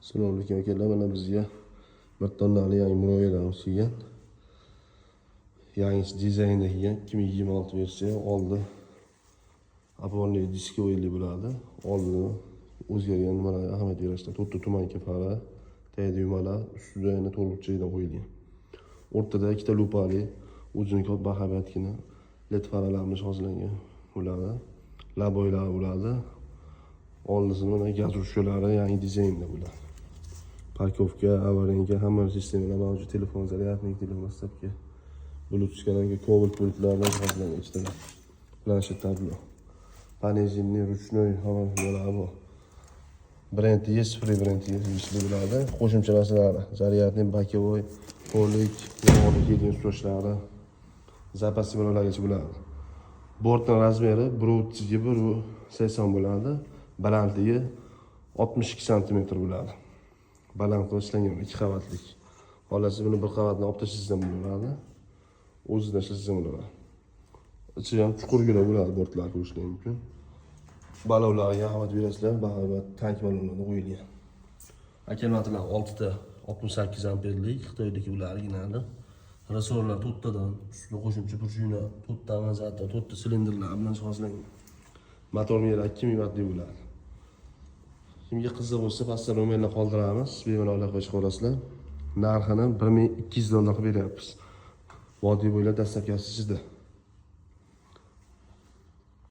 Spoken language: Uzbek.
Assalomu alaykum akalar, mana bizga bir tonnali yangi murojaatlarimiz kelgan. Yangi dizaynda kelgan 2026 versiya oldi. Oporli diskoyli bo'ladi. Oldini o'zgargan nimalarga ahamiyat berishda to'rtta tumanka fara, tagida yumalar, ustida yana to'rtchidan qo'yilgan. O'rtada ikkita lupali, uzun kot bahabatgina led faralarimiz hozirlangan bo'ladi. Laboylar bo'ladi. Oldisi mana gaz rushalari yangi dizaynda bo'ladi. Parkovka, avarinka, hamma sistemalar mavjud. Telefon zaryadnik, telefon dastlabki Bluetooth kanalga Cobalt pultlardan hozirlangan ikkita planshet tablo. Panelni ruchnoy havolar bor. Brend есть, free brend есть bo'ladi. Qo'shimcha narsalari, zaryadnik, bakovoy, polik, yog'li kelgan so'chlari, zapasli bolalargacha bo'ladi. Bortning razmeri 1.80 bo'ladi. Balandligi 62 cm bo'ladi. Baland qilib ishlangan 2 qavatlik. Xolasi buni bir qavatni olib tashlashdan bo'ladi. O'zida ishlashdan bo'ladi. Ichi ham chuqurgina bo'ladi, bortlar qo'yishlar mumkin. Balovlarga qavat berasizlar, bahaybat tank balonlarga qo'yilgan. Akkumulyatorlar 6 ta 68 amperlik, Xitoydagi ular originali. Rasorlar 4 tadan, ustida qo'shimcha burjuna, 4 ta avanzator, 4 ta silindrlar bilan jihozlangan. Motor meri 2000 wattli bo'ladi. Kimga qiziq bo'lsa, pastda nomerlar qoldiramiz, bemalol aloqa chiqarasizlar. Narxini 1200 dollar qilib beryapmiz. Vodiy bo'ylab dastlabki sizda.